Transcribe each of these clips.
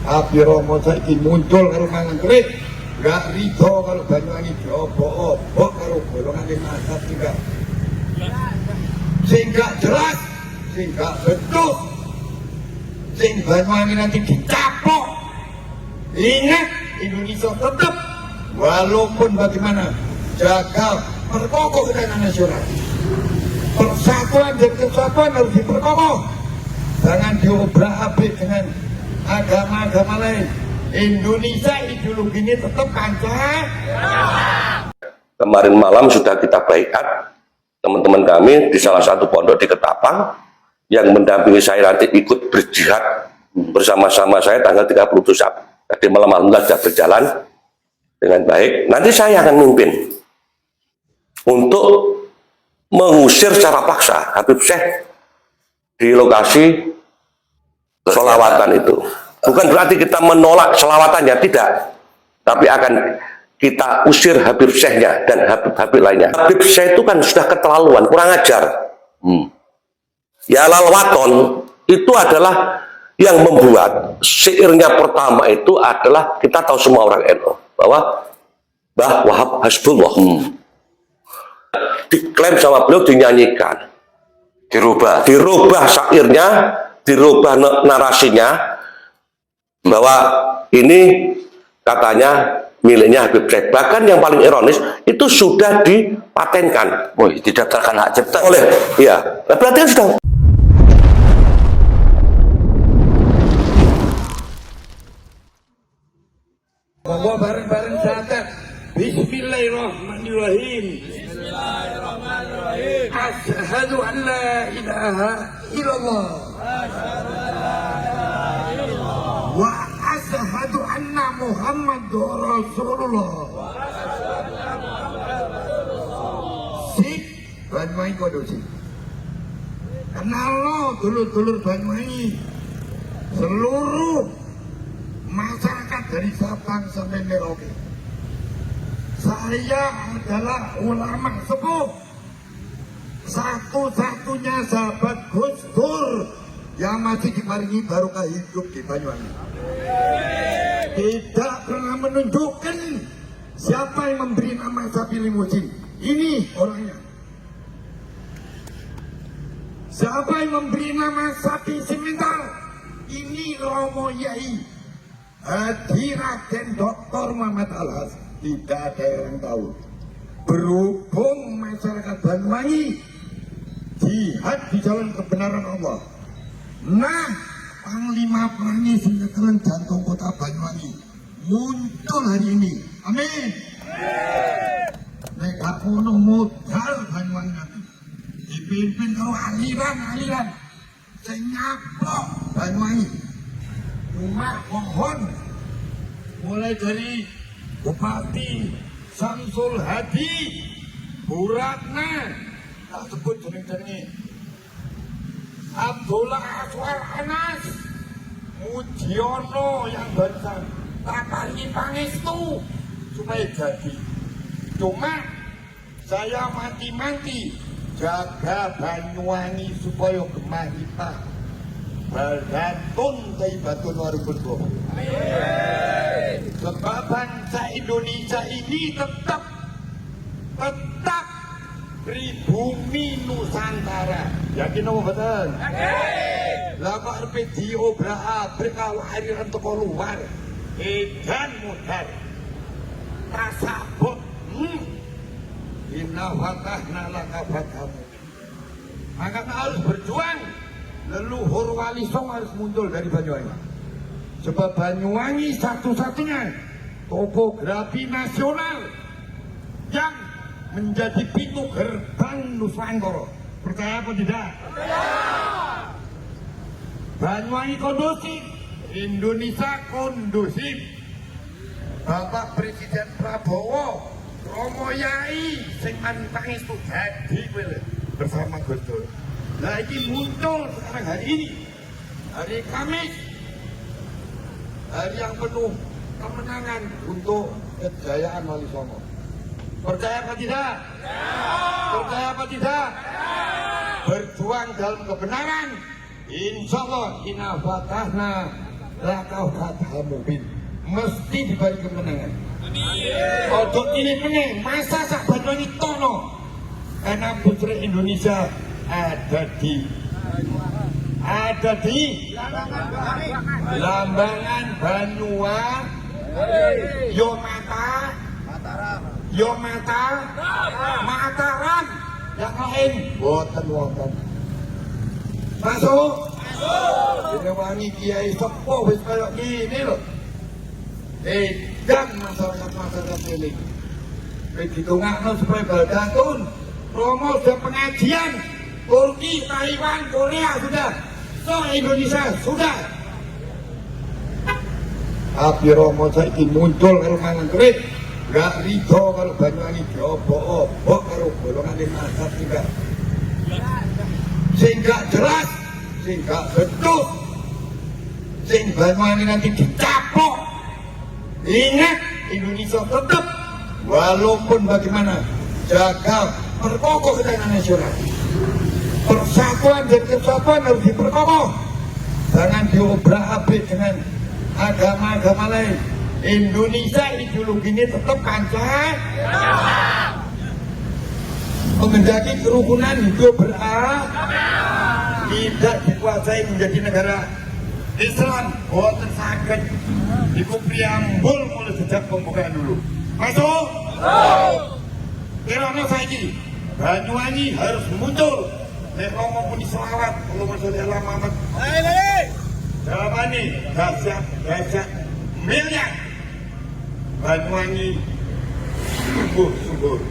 Habib Romo saiki muncul karo mangan kerik, gak rido kalau Banyuwangi diobok-obok karo golongan mazhab sing gak jelas, sing gak betul, sing Banyuwangi nanti dicapok. Ingat, Indonesia tetap walaupun bagaimana jaga perkokoh ketahanan nasional. Persatuan dan kesatuan harus diperkokoh, jangan diobrak-abrik dengan agama-agama lain. Indonesia ideologinya tetap Pancasila. Kemarin malam sudah kita baiat teman-teman kami di salah satu pondok di Ketapang yang mendampingi saya nanti ikut berjihad bersama-sama saya tanggal 30 Sab. Tadi malam alhamdulillah sudah berjalan dengan baik. Nanti saya akan memimpin untuk mengusir secara paksa Habib Syekh di lokasi selawatan itu. Bukan berarti kita menolak selawatannya, tidak. Tapi akan kita usir Habib Syekhnya dan Habib-Habib lainnya. Habib Syekh itu kan sudah keterlaluan, kurang ajar. Ya lalwaton itu adalah yang membuat syairnya pertama itu adalah, kita tahu semua orang NU bahwa Mbah Wahab Hasbullah. Diklaim sama beliau, dinyanyikan, dirubah syairnya, dirubah narasinya bahwa ini katanya miliknya Habib Syekh. Bahkan yang paling ironis itu sudah dipatenkan, didaftarkan hak cipta oleh, ya berarti kan sudah. Bahwa bareng-bareng zakat. Bismillahirrahmanirrahim. Bismillahirrahmanirrahim. Asyhadu an la ilaha illallah. Wa asyhadu anna Muhammadur Rasulullah. Sik, Banyuwangi kondusif. Kenal lo dulur-dulur Banyuwangi. Seluruh masyarakat dari Sabang sampai Merauke. Saya adalah ulama sepuh, satu-satunya sahabat Gus Dur yang masih diparingi barokah hidup di Banyuwangi. Tidak pernah menunjukkan siapa yang memberi nama sapi limusin. Ini orangnya. Siapa yang memberi nama sapi simental? Ini Romo Yai Haji Raden Dr. Muhammad Al-Has. Tidak ada yang tahu. Berhubung masyarakat Banyuwangi jihad di jalan kebenaran Allah. Nah, Panglima Perangi Sinetron Jantung Kota Banyuwangi muncul hari ini. Amin. Nek ono modal Banyuwangi nanti dipimpin oleh aliran-aliran sing nyaplok Banyuwangi. Cuma mohon mulai dari Bupati Samsul Hadi, Bu Ratna, tak sebut jeneng-jenenge, Abdullah Aswar Anas, Mujiono yang barusan, tak paringi pangestu supaya jadi. Cuma saya mati-mati jaga Banyuwangi supaya gemah kita bergantun taibatun warubun. Sebab bangsa Indonesia ini tetap pribumi Nusantara. Yakin apa betul? Lah kok arep diobrak-abrik aliran teko luar. Edan modal. Tasabut. Inna fatahna laka fatamu. Maka harus berjuang. Leluhur Wali Songo harus muncul dari Banyuwangi. Sebab Banyuwangi satu-satunya topografi nasional yang menjadi pintu gerbang Nusantara. Percaya apa tidak? Percaya. Banyuwangi kondusif, Indonesia kondusif. Bapak Presiden Prabowo, Romo Yai, sing pangestu jadi bersama Gus Dur. Nah ini muncul sekarang hari ini, hari Kamis, hari yang penuh kemenangan untuk kejayaan Wali Songo. Percaya apa tidak? Percaya apa tidak? Berjuang dalam kebenaran, insya Allah inna fatahna lah kau katamu bin mesti diberi kemenangan. Ojo ini meneng masa sak Banyuwangi tono karena putri Indonesia ada di Lambangan Banyuwangi, Mataram, yang lain wonten. Masuk. Banyuwangi Kiai Sepuh wis kaya gini loh. Dan masyarakat ini ditungakno supaya baldatun promo dan pengajian Turki, Taiwan, Korea sudah, so Indonesia sudah. Tapi Romo saiki muncul kalau mangan kerit, gak rido kalau Banyuwangi diobok-obok kalau golongan mazhab juga. Sehingga jelas, sehingga betul, sehingga Banyuwangi nanti dicaplok. Ingat, Indonesia tetap walaupun bagaimana jaga perkokoh ketahanan nasional. Persatuan dan kesatuan harus diperkokoh. Jangan diobrak-abrik dengan agama-agama lain. Indonesia ideologinya tetap Pancasila. Mengendaki kerukunan hidup tidak dikuasai menjadi negara Islam. Boten saged iku preambul mulai sejak pembukaan dulu. Masuk. Kirana saiki Banyuwangi harus muncul. Nek ngomong pun selawat, Allahumma sholli ala Muhammad. Jawabane dahsyat miliar. Banyuwangi subur.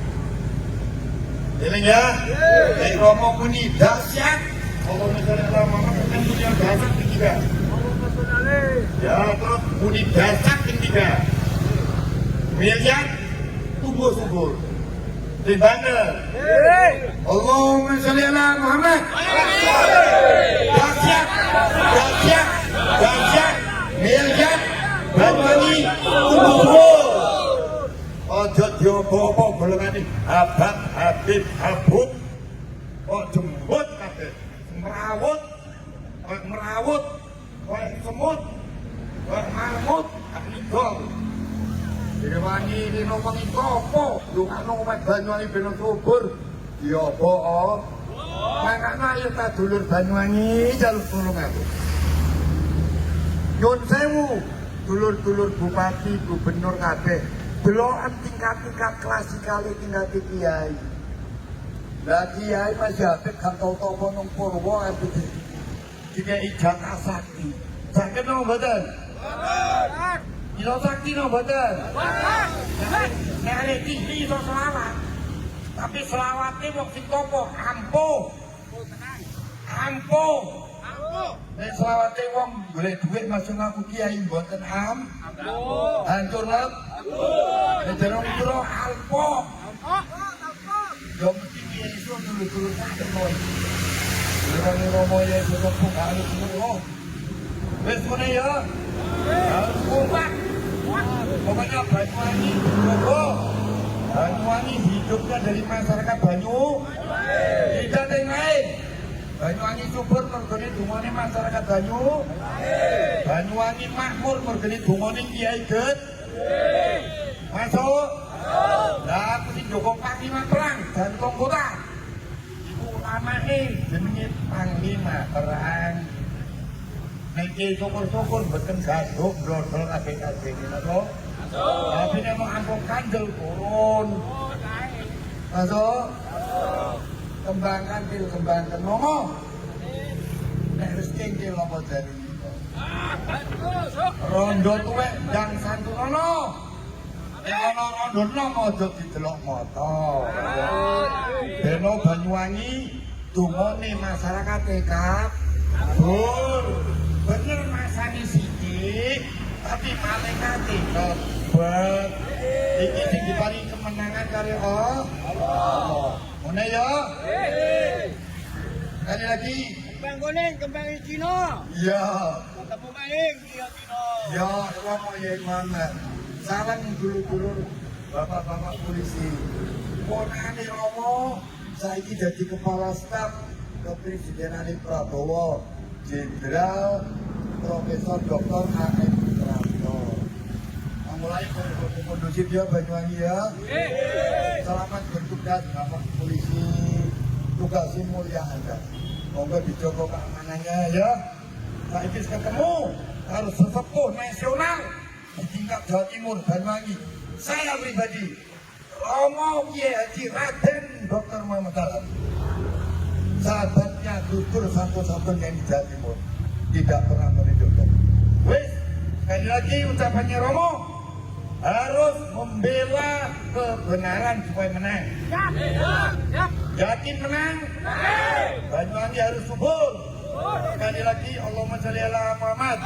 Eling ya. Nek ngomong pun dahsyat, Allahumma sholli ala Muhammad kan punya dahsyat ketiga. Ya terus muni dahsyat ketiga. Miliar subur. Di mana? Allahumma sholli ala Muhammad. Dahsyat. Miliar Banyuwangi subur. Ojo diopo-opo golongane Habib. Kok jembut kabeh. Merawut. Kok semut. Kok marmut. Nigol. Banyuwangi ini ngomong kopo, lunga omat Banyuwangi ben subur. Ya apa? Makane ayo ta dulur Banyuwangi jaluk tulung aku. Nyun sewu, dulur-dulur bupati, gubernur kabeh. Delokan tingkat-tingkat klasikale tingkat kiai. Lah kiai masih apik kan tau-tau nang Purwo ambek dikai jatah sakti. Saged nang mboten? Ilo sakti no betul. Nek ada TV iso selawat. Tapi selawatnya wong sing topo ampuh. Nek selawatnya wong golek duit masuk ngaku kiai mboten hancur lep. Nek jarang kira ampuh. Yo mesti kiai iso dulu sakit moy. Orang Romo ya sudah buka semua. Wes ngene ya. Harus kompak. Pokoknya Banyuwangi Banyuwangi hidupnya dari masyarakat tidak ada yang lain. Banyuwangi subur mergane dungane masyarakat Banyuwangi makmur mergane dungane Kiai Get. Masuk. Lah aku sing Joko Panglima Perang Jantung Kota. Iku ulamane jenenge Panglima Perang. Niki syukur-syukur beten gaduk brodol kabeh-kabeh niku. Tapi nek mau ampun kandel turun. Masuk. Kembang kandil kembang kenomo. Nek wis kengkel apa jare niku. Rondo tuwek ndang santurono. Nek ana rondo nomo aja didelok mata. Beno Banyuwangi dungane masyarakat kabur. Bener masane sithik, tapi malaikate kebet. Iki sing diparingi kemenangan karo Allah. Ngene ya? Sekali lagi. Kembang kuning, kembang Cina. Iya. Ketemu maing dia Cina. Ya, Romo ya mangan. Salam dulur-dulur bapak-bapak polisi. Ponane Romo saiki dadi kepala staf Kepresidenan Prabowo. Jenderal Profesor Dr. A.M. Suprapto. Mulai kondusif ya Banyuwangi ya. Selamat bertugas Bapak Polisi. Tugasnya mulia Anda. Moga dijaga keamanannya ya. Nah ini ketemu harus sesepuh nasional di tingkat Jawa Timur Banyuwangi. Saya pribadi Romo Kiai Haji Raden Dr. Muhammad Dahlan, sahabatnya Gus satu-satunya di Jawa Timur, tidak pernah meridotkan. Wes, sekali lagi ucapannya Romo harus membela kebenaran supaya menang. Yakin menang? Banyuwangi harus subur. Sekali lagi Allahumma sholli ala Muhammad.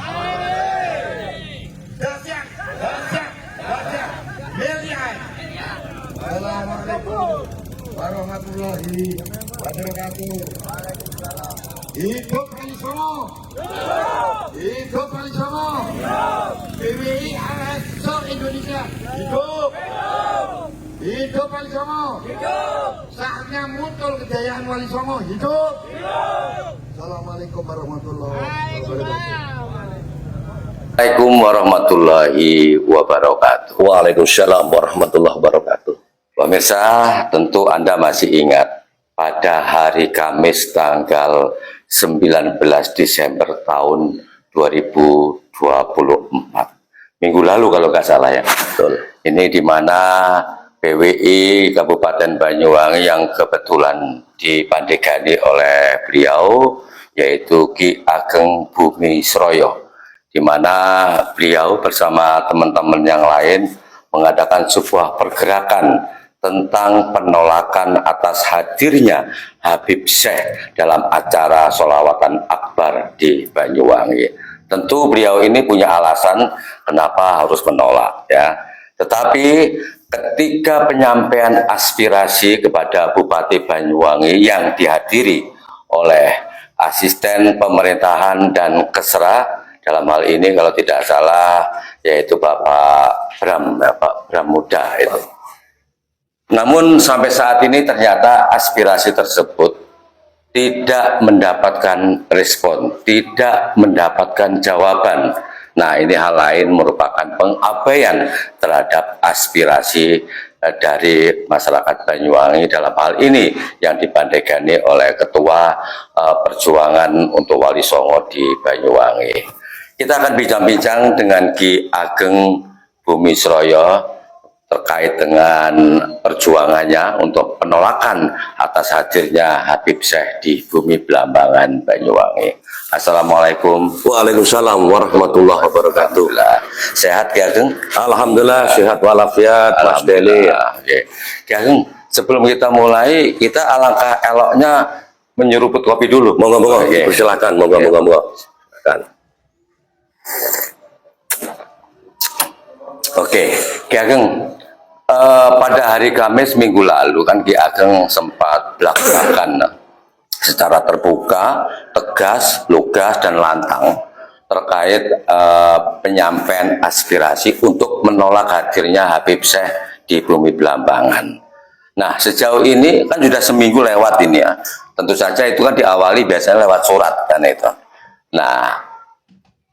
Dahsyat, dahsyat, dahsyat, miliar. Assalamualaikum warahmatullahi wabarakatuh. Hidup Kali Songo. Hidup Kali Songo. PWI ASO Indonesia. Hidup. Hidup Wali Songo. Saatnya muncul kejayaan Wali Songo. Hidup. Assalamualaikum warahmatullahi wabarakatuh. Assalamualaikum warahmatullahi wabarakatuh. Waalaikumsalam warahmatullahi wabarakatuh. Pemirsa, tentu Anda masih ingat pada hari Kamis tanggal 19 Desember tahun 2024. Minggu lalu kalau nggak salah ya. Betul. Ini di mana PWI Kabupaten Banyuwangi yang kebetulan dipandegani oleh beliau, yaitu Ki Ageng Bumi Sroyo, di mana beliau bersama teman-teman yang lain mengadakan sebuah pergerakan tentang penolakan atas hadirnya Habib Syekh dalam acara sholawatan akbar di Banyuwangi. Tentu beliau ini punya alasan kenapa harus menolak ya. Tetapi ketika penyampaian aspirasi kepada Bupati Banyuwangi yang dihadiri oleh asisten pemerintahan dan Kesra, dalam hal ini kalau tidak salah yaitu Bapak Bram Muda itu. Namun sampai saat ini ternyata aspirasi tersebut tidak mendapatkan respon, tidak mendapatkan jawaban. Nah, ini hal lain merupakan pengabaian terhadap aspirasi dari masyarakat Banyuwangi dalam hal ini yang dipandegani oleh Ketua Perjuangan untuk Wali Songo di Banyuwangi. Kita akan bincang-bincang dengan Ki Ageng Bumi Sroyo terkait dengan perjuangannya untuk penolakan atas hadirnya Habib Syekh di bumi Blambangan Banyuwangi. Assalamualaikum. Waalaikumsalam warahmatullahi wabarakatuh. Sehat Ki Ageng? Alhamdulillah sehat walafiat Mas Deni. Ki Ageng, sebelum kita mulai, kita alangkah eloknya menyeruput kopi dulu. Monggo-monggo, persilakan. Monggo-monggo. Oke, Ki Ageng, pada hari Kamis minggu lalu kan Ki Ageng sempat belak-belakan secara terbuka, tegas, lugas, dan lantang terkait penyampaian aspirasi untuk menolak hadirnya Habib Syekh di bumi Blambangan. Nah, sejauh ini kan sudah seminggu lewat ini ya. Tentu saja itu kan diawali biasanya lewat surat kan itu. Nah,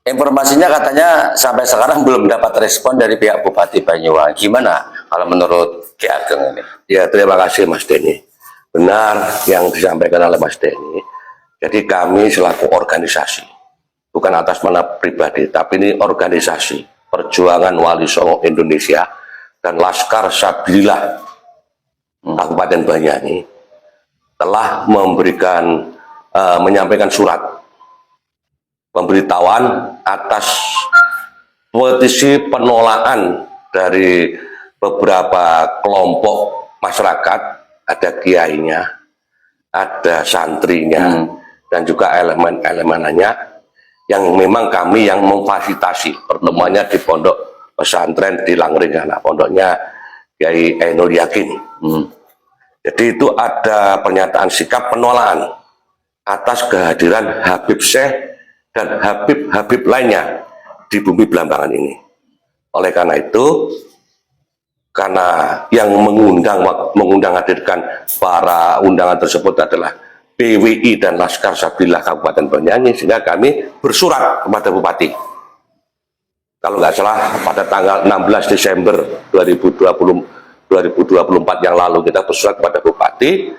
informasinya katanya sampai sekarang belum dapat respon dari pihak Bupati Banyuwangi. Gimana kalau menurut Ki Ageng ini? Ya, terima kasih Mas Deni. Benar yang disampaikan oleh Mas Deni. Jadi kami selaku organisasi, bukan atas nama pribadi, tapi ini organisasi Perjuangan Wali Songo Indonesia dan Laskar Sabilillah Kabupaten Banyuwangi telah memberikan menyampaikan surat pemberitahuan atas petisi penolakan dari beberapa kelompok masyarakat, ada kiainya, ada santrinya, dan juga elemen-elemenannya yang memang kami yang memfasilitasi pertemuannya di pondok pesantren di Langring, anak pondoknya Kiai Ainul Yakin. Jadi itu ada pernyataan sikap penolakan atas kehadiran Habib Syekh dan Habib-Habib lainnya di bumi Blambangan ini. Oleh karena itu, karena yang mengundang hadirkan para undangan tersebut adalah PWI dan Laskar Sabillah Kabupaten Banyuwangi, sehingga kami bersurat kepada Bupati. Kalau nggak salah pada tanggal 16 Desember 2024 yang lalu kita bersurat kepada Bupati,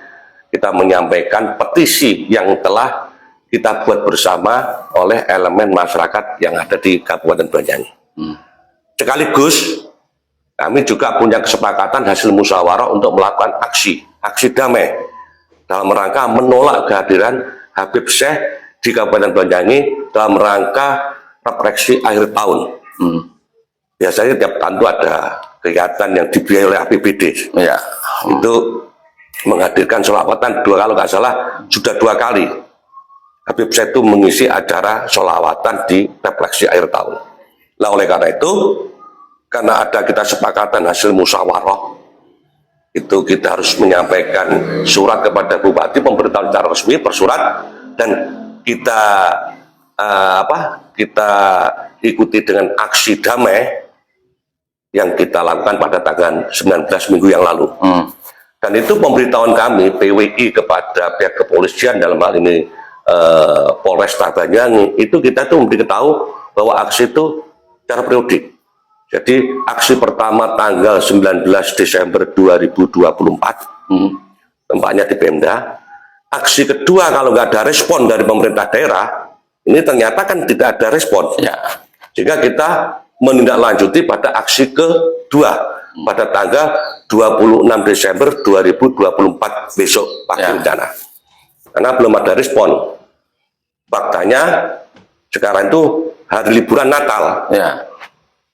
kita menyampaikan petisi yang telah kita buat bersama oleh elemen masyarakat yang ada di Kabupaten Banyuwangi. Sekaligus kami juga punya kesepakatan hasil musyawarah untuk melakukan aksi damai dalam rangka menolak kehadiran Habib Syekh di Kabupaten Banyuwangi dalam rangka refleksi akhir tahun. Biasanya tiap tahun itu ada kegiatan yang dibiayai oleh APBD. Ya. Itu menghadirkan sholawatan kalau nggak salah sudah 2 kali. Habib Syekh itu mengisi acara sholawatan di refleksi akhir tahun. Nah, oleh karena itu, karena ada kita sepakatan hasil musyawarah, itu kita harus menyampaikan surat kepada Bupati, pemberitahuan secara resmi, bersurat, dan kita kita ikuti dengan aksi damai yang kita lakukan pada tanggal 19 minggu yang lalu. Dan itu pemberitahuan kami PWI kepada pihak kepolisian, dalam hal ini Polresta Banyuwangi, itu kita tuh memberitahu bahwa aksi itu secara periodik. Jadi aksi pertama tanggal 19 Desember 2024, tempatnya di Pemda. Aksi kedua kalau nggak ada respon dari pemerintah daerah, ini ternyata kan tidak ada respon. Ya. Sehingga kita menindaklanjuti pada aksi kedua pada tanggal 26 Desember 2024 besok pagi rencana. Karena belum ada respon. Faktanya sekarang itu hari liburan Natal. Ya.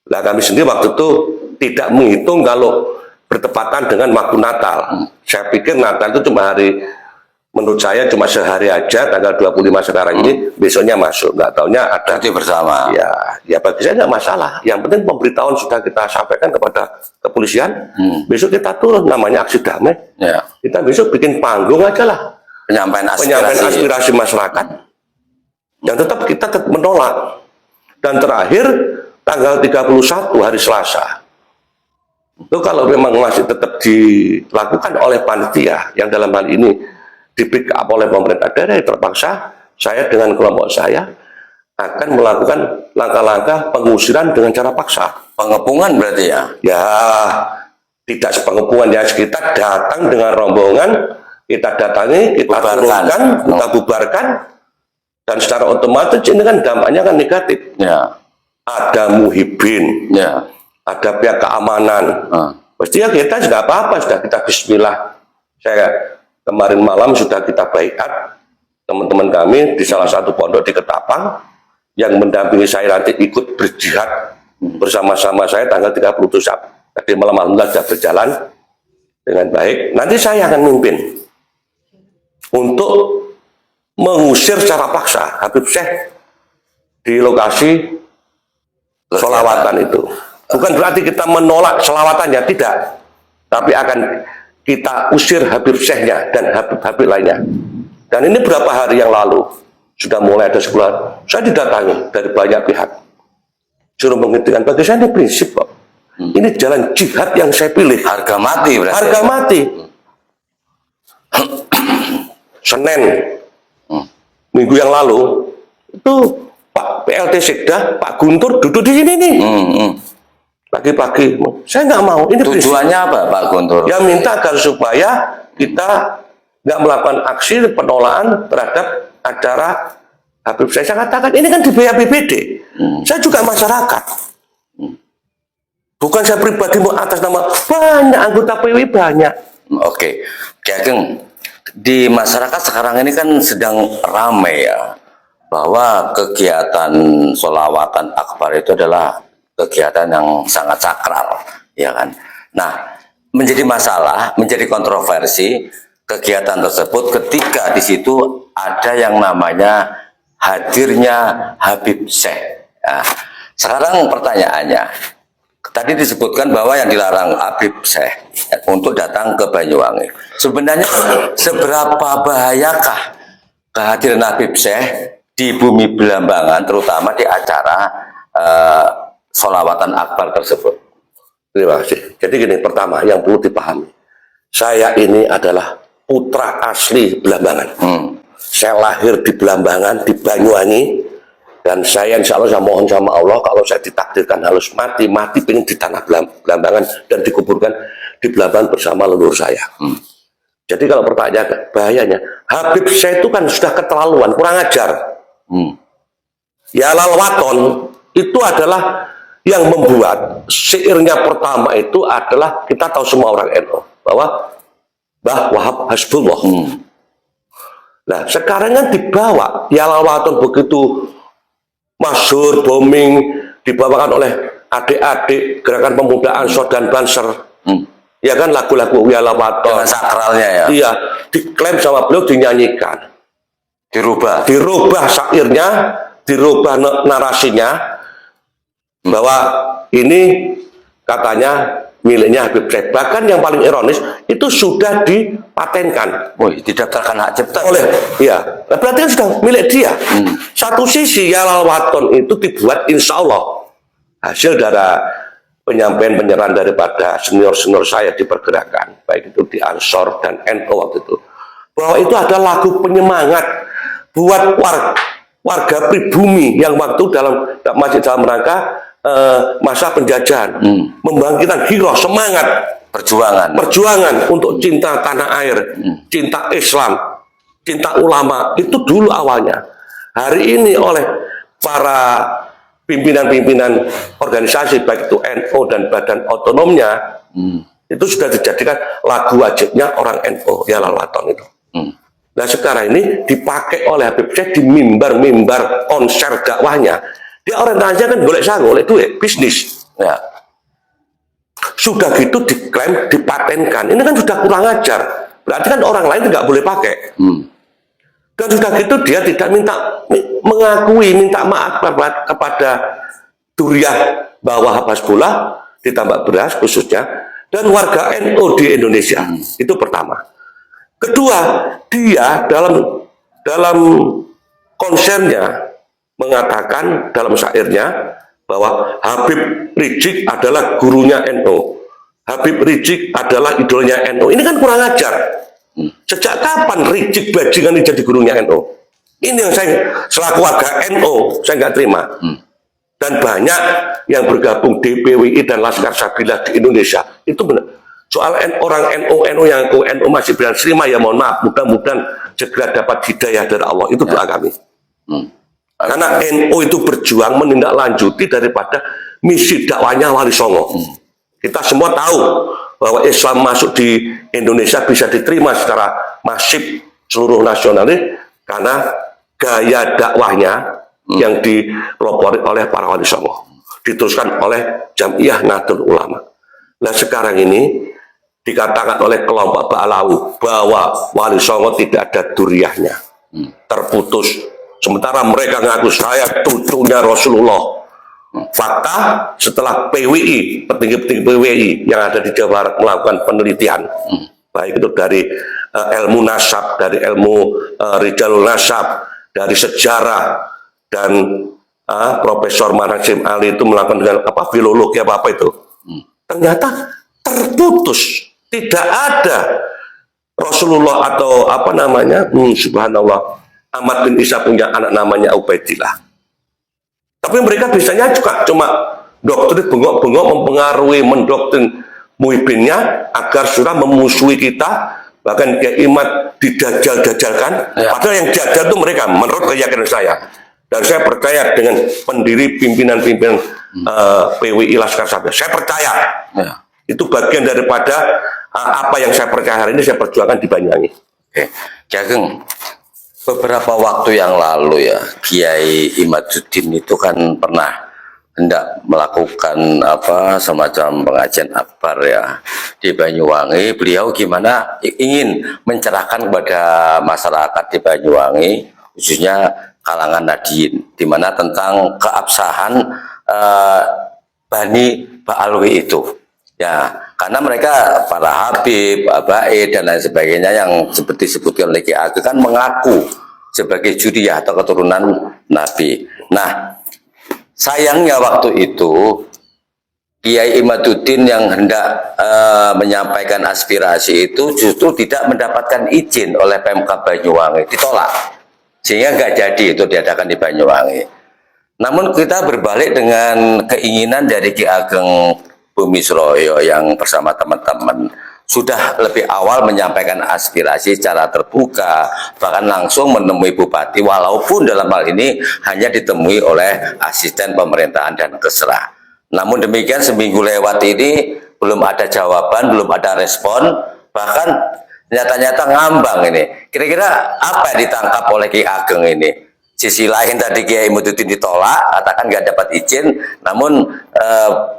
Nah, kami sendiri waktu itu tidak menghitung kalau bertepatan dengan waktu Natal. Saya pikir Natal itu cuma hari, menurut saya cuma sehari aja, tanggal 25 sekarang ini, besoknya masuk. Nggak taunya ada Cuti bersama. Ya bagi saya nggak masalah. Yang penting pemberitahuan sudah kita sampaikan kepada kepolisian. Besok kita turun, namanya aksi damai. Ya. Kita besok bikin panggung aja lah. Penyampaian Aspirasi masyarakat. Dan tetap kita menolak. Dan terakhir, tanggal 31 hari Selasa. Itu kalau memang masih tetap dilakukan oleh panitia yang dalam hal ini di-pick up oleh pemerintah daerah, terpaksa saya dengan kelompok saya akan melakukan langkah-langkah pengusiran dengan cara paksa. Pengepungan berarti ya? Ya, tidak sepengepungan ya, kita datang dengan rombongan, kita datangi, kita turunkan, kita bubarkan, dan secara otomatis ini kan dampaknya kan negatif. Ya. Ada muhibin, Ya. ada pihak keamanan. Pasti ya kita nggak apa-apa, sudah kita bismillah. Saya kemarin malam sudah kita baiat teman-teman kami di salah satu pondok di Ketapang yang mendampingi saya nanti ikut berjihad bersama-sama saya tanggal 31. Tadi malam alhamdulillah sudah berjalan dengan baik. Nanti saya akan mimpin untuk mengusir secara paksa Habib Syekh di lokasi sholawatan itu. Bukan berarti kita menolak sholawatannya, tidak. Tapi akan kita usir Habib Syekhnya dan Habib-Habib lainnya. Dan ini berapa hari yang lalu, sudah mulai ada sebulan, saya didatangi dari banyak pihak. Suruh menghentikan, bagi saya ini prinsip kok. Ini jalan jihad yang saya pilih. Harga mati berarti. Harga mati. Senin, minggu yang lalu, itu Pak PLT Sekda, Pak Guntur duduk di sini nih. Pagi-pagi, saya nggak mau. Ini tujuannya apa Pak Guntur? Ya minta agar supaya kita nggak melakukan aksi penolakan terhadap acara Habib Syekh. Saya katakan ini kan di BPBD. Saya juga masyarakat. Bukan saya pribadi mau atas nama banyak anggota PWI banyak. Oke, Ki Ageng, di masyarakat sekarang ini kan sedang ramai ya, bahwa kegiatan sholawatan akbar itu adalah kegiatan yang sangat sakral, ya kan? Nah, menjadi masalah, menjadi kontroversi kegiatan tersebut ketika di situ ada yang namanya hadirnya Habib Syekh. Nah, sekarang pertanyaannya, tadi disebutkan bahwa yang dilarang Habib Syekh untuk datang ke Banyuwangi. Sebenarnya seberapa bahayakah kehadiran Habib Syekh di bumi Belambangan, terutama di acara sholawatan akbar tersebut? Terima kasih. Jadi gini, pertama yang perlu dipahami, saya ini adalah putra asli Belambangan. Saya lahir di Belambangan, di Banyuwangi, dan saya insya Allah saya mohon sama Allah kalau saya ditakdirkan harus mati pengen di tanah Belambangan dan dikuburkan di Belambangan bersama leluhur saya. Jadi kalau pertanyaan bahayanya, Habib saya itu kan sudah keterlaluan, kurang ajar. Ya Lalwaton itu adalah yang membuat syairnya pertama itu adalah, kita tahu semua orang NU bahwa Mbah Wahab Hasbullah. Nah sekarang kan dibawa Ya Lalwaton begitu masyhur, booming, dibawakan oleh adik-adik gerakan pemuda Ansor dan Banser. Ya kan lagu-lagu Ya Lalwaton sakralnya ya. Iya, diklaim sama beliau, dinyanyikan. Dirubah syairnya, dirubah narasinya bahwa ini katanya miliknya Habib Syekh. Bahkan yang paling ironis itu sudah dipatenkan. Didaftarkan hak cipta Oleh iya, berarti kan sudah milik dia. Satu sisi Ya Lalwaton itu dibuat insya Allah hasil dari penyampaian penyerahan daripada senior-senior saya di pergerakan, baik itu di Ansor dan NU waktu itu, bahwa itu ada lagu penyemangat buat warga pribumi yang waktu masih dalam rangka masa penjajahan, membangkitkan giroh, semangat perjuangan untuk cinta tanah air, cinta Islam, cinta ulama. Itu dulu awalnya. Hari ini oleh para pimpinan-pimpinan organisasi baik itu NU dan badan otonomnya itu sudah dijadikan lagu wajibnya orang NU, Ya Lalwaton itu. Nah sekarang ini dipakai oleh Habib Syekh di mimbar-mimbar konser dakwahnya. Dia orang aja kan golek sangu, golek duit, bisnis. Ya. Sudah gitu diklaim, dipatenkan. Ini kan sudah kurang ajar. Berarti kan orang lain nggak boleh pakai. Dan sudah gitu dia tidak minta maaf kepada Duriah Mbah Hasbullah ditambah beras khususnya dan warga NU di Indonesia. Itu pertama. Kedua, dia dalam konsernya mengatakan dalam syairnya bahwa Habib Rizik adalah gurunya NU. Habib Rizik adalah idolanya NU. Ini kan kurang ajar. Sejak kapan Rizik bajingan ini jadi gurunya NU? Ini yang saya selaku warga NU saya nggak terima. Dan banyak yang bergabung DPWI dan Laskar Sabilah di Indonesia itu benar. Soal orang NU yang NU masih terima, ya mohon maaf, mudah-mudahan segera dapat hidayah dari Allah. Itu doa kami. Karena NU itu berjuang menindaklanjuti daripada misi dakwahnya Wali Songo. Kita semua tahu bahwa Islam masuk di Indonesia bisa diterima secara masif seluruh nasionalis karena gaya dakwahnya yang dipelopori oleh para Wali Songo, diteruskan oleh Jam'iyah Nahdlatul Ulama. Nah sekarang ini dikatakan oleh kelompok Ba'alawi bahwa Wali Songo tidak ada duriahnya, terputus. Sementara mereka ngaku saya cucunya Rasulullah. Fakta setelah PWI, petinggi-petinggi PWI yang ada di Jawa Barat melakukan penelitian, baik itu dari ilmu nasab, dari ilmu Rijalul Nasab, dari sejarah, dan Profesor Manasim Ali itu melakukan dengan filologi apa itu, ternyata terputus, tidak ada Rasulullah atau subhanallah, Ahmad bin Isa punya anak namanya Ubaidillah. Tapi mereka biasanya juga cuma doktrin bengok-bengok mempengaruhi, mendoktrin muhibinnya agar sudah memusuhi kita, bahkan Kiai Imad didajal-dajalkan. Padahal yang jajal itu mereka, menurut keyakinan saya. Dan saya percaya dengan pendiri pimpinan-pimpinan PWI Laskar Sabilah. Saya percaya itu bagian daripada apa yang saya percaya hari ini saya perjuangkan di Banyuwangi. Jageng, beberapa waktu yang lalu ya Kiai Imaduddin itu kan pernah hendak melakukan semacam pengajian akbar ya di Banyuwangi. Beliau gimana ingin mencerahkan kepada masyarakat di Banyuwangi, khususnya kalangan Nahdien, di mana tentang keabsahan Bani Ba'alawi itu. Ya, karena mereka para Habib, Abaid dan lain sebagainya yang seperti disebutkan oleh Kiai Ageng kan mengaku sebagai judiyah atau keturunan Nabi. Nah, sayangnya waktu itu Kiai Imaduddin yang hendak menyampaikan aspirasi itu justru tidak mendapatkan izin oleh Pemkab Banyuwangi, ditolak, sehingga nggak jadi itu diadakan di Banyuwangi. Namun kita berbalik dengan keinginan dari Ki Ageng Bumi Sroyo yang bersama teman-teman sudah lebih awal menyampaikan aspirasi secara terbuka, bahkan langsung menemui Bupati, walaupun dalam hal ini hanya ditemui oleh asisten pemerintahan dan Kesra. Namun demikian seminggu lewat ini belum ada jawaban, belum ada respon, bahkan nyata-nyata ngambang ini. Kira-kira apa yang ditangkap oleh Ki Ageng ini? Sisi lain tadi Kiai Imaduddin ditolak, katakan nggak dapat izin, namun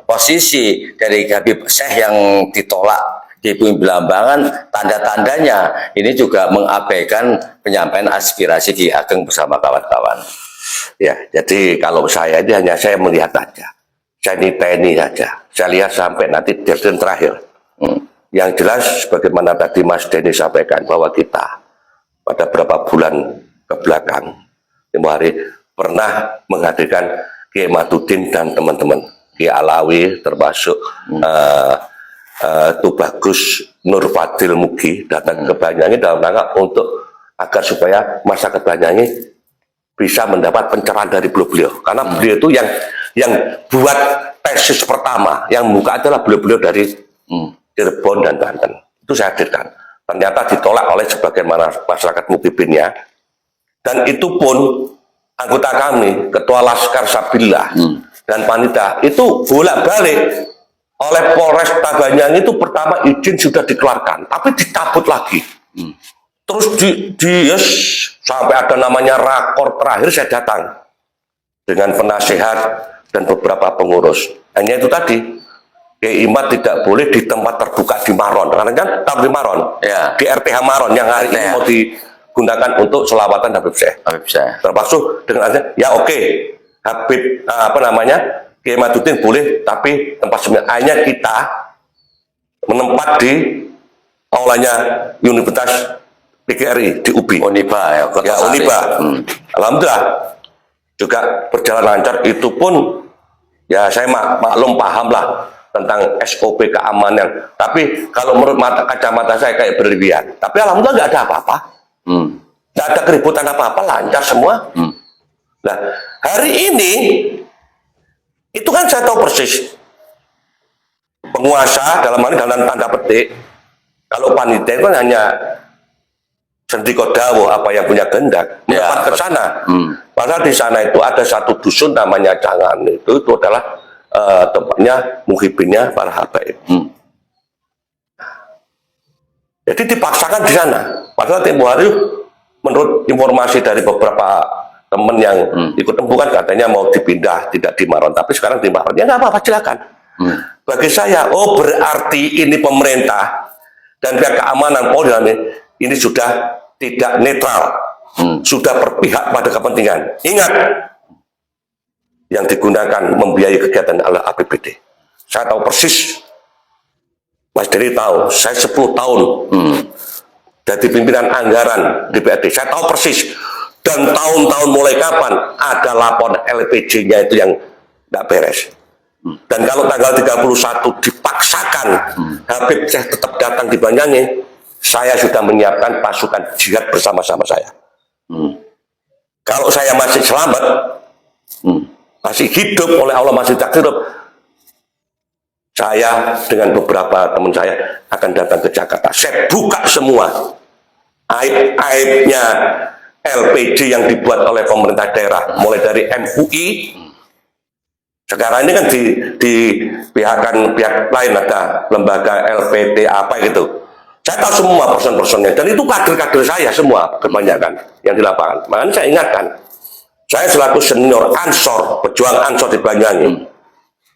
posisi dari Habib Syekh yang ditolak di Bumi Belambangan, tanda-tandanya ini juga mengabaikan penyampaian aspirasi Ki Ageng bersama kawan-kawan. Ya, jadi kalau saya ini hanya saya melihat saja. Saya ini TNI saja. Saya lihat sampai nanti deadline terakhir. Yang jelas, bagaimana tadi Mas Denny sampaikan, bahwa kita pada beberapa bulan ke belakang, tempoh hari, pernah menghadirkan Kiai Imaduddin dan teman-teman. Kiai Alawi, termasuk Tubagus Nur Fadil Mugi, datang ke Banyuwangi dalam rangka untuk agar supaya masyarakat Banyuwangi bisa mendapat pencerahan dari beliau-beliau. Karena beliau itu yang buat tesis pertama, yang membuka adalah beliau-beliau dari Cirebon dan Banten. Itu saya hadirkan. Ternyata ditolak oleh sebagian masyarakat Mukibinnya. Dan itu pun anggota kami, Ketua Laskar Sabillah dan Panitia, itu bolak-balik oleh Polres Banyuwangi itu pertama izin sudah dikeluarkan, tapi dicabut lagi. Terus yes, sampai ada namanya rakor terakhir saya datang dengan penasehat dan beberapa pengurus. Hanya itu tadi, Kiai Imad tidak boleh di tempat terbuka di Maron, karena kan tahu di Maron, ya, di RTH Maron yang hari ini mau digunakan untuk selawatan Habib Syekh. Termasuk dengan ya oke, Habib apa namanya, Kiai Imaduddin boleh, tapi tempat sembahyang hanya kita menempat di aulanya Universitas PGRI di UBI. Uniba ya, Uniba. Alhamdulillah juga berjalan lancar. Itu pun ya saya maklum paham lah tentang SOP keamanan. Tapi kalau menurut kacamata saya kayak berlebihan. Tapi alhamdulillah nggak ada apa-apa. Nggak ada keributan apa-apa, lancar semua. Nah hari ini itu kan saya tahu persis penguasa dalam hal ini dalam tanda petik. Kalau panitia itu kan hanya sendiko dawo apa yang punya kehendak mendapat ke sana. Padahal di sana itu ada satu dusun namanya Cangan, itu adalah tempatnya muhibinnya para habaib. Jadi dipaksakan di sana. Padahal tempoh hari menurut informasi dari beberapa teman yang ikut bukan katanya mau dipindah tidak di Maron, tapi sekarang di Maron. Ya nggak apa-apa, silakan. Bagi saya, oh berarti ini pemerintah dan pihak keamanan Polri ini sudah tidak netral, sudah berpihak pada kepentingan. Ingat, yang digunakan membiayai kegiatan adalah APBD. Saya tahu persis, Mas Dery tahu, saya 10 tahun jadi pimpinan anggaran di BRD, saya tahu persis. Dan tahun-tahun mulai kapan ada laporan LPG-nya itu yang tidak beres. Dan kalau tanggal 31 dipaksakan Habib Syekh tetap datang di Banyuwangi, saya sudah menyiapkan pasukan jihad bersama-sama saya. Kalau saya masih selamat, masih hidup oleh Allah, masih tak hidup, saya dengan beberapa teman saya akan datang ke Jakarta. Saya buka semua aib-aibnya LPG yang dibuat oleh pemerintah daerah, mulai dari MUI. Sekarang ini kan di pihak lain ada lembaga LPT apa gitu. Saya tahu semua person-personnya, dan itu kader-kader saya semua kebanyakan yang di lapangan. Makanya saya ingatkan, saya selaku senior Ansor, pejuang Ansor di Banyuwangi,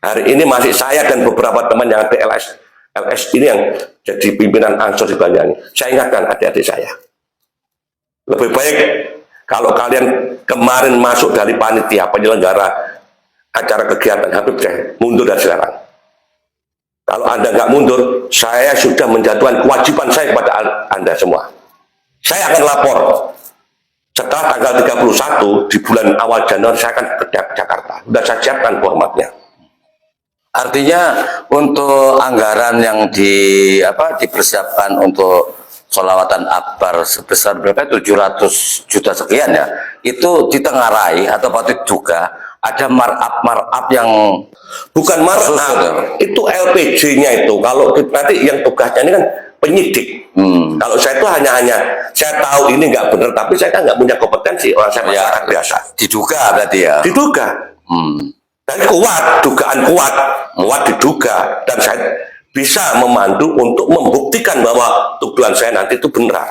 hari ini masih saya dan beberapa teman yang ada LS ini yang jadi pimpinan Ansor di Banyuwangi. Saya ingatkan adik-adik saya, lebih baik kalau kalian kemarin masuk dari panitia penyelenggara acara kegiatan Habib Syekh, mundur dari sekarang. Kalau Anda nggak mundur, saya sudah menjatuhkan kewajiban saya kepada Anda semua. Saya akan lapor. Setelah tanggal 31 di bulan awal Januari saya akan ke Jakarta. Sudah saya siapkan formatnya. Artinya untuk anggaran yang dipersiapkan untuk sholawatan akbar sebesar berapa? 700 juta sekian ya. Itu ditengarai atau patut juga ada markup yang Bukan khusus, markup, ya? itu LPG-nya itu. Kalau nanti yang tugasnya ini kan penyidik. Kalau saya itu hanya saya tahu ini nggak benar, tapi saya kan nggak punya kompetensi. Orang saya masyarakat biasa. diduga berarti ya. Diduga. Dan kuat, dugaan kuat diduga, dan saya bisa memandu untuk membuktikan bahwa tuduhan saya nanti itu benar,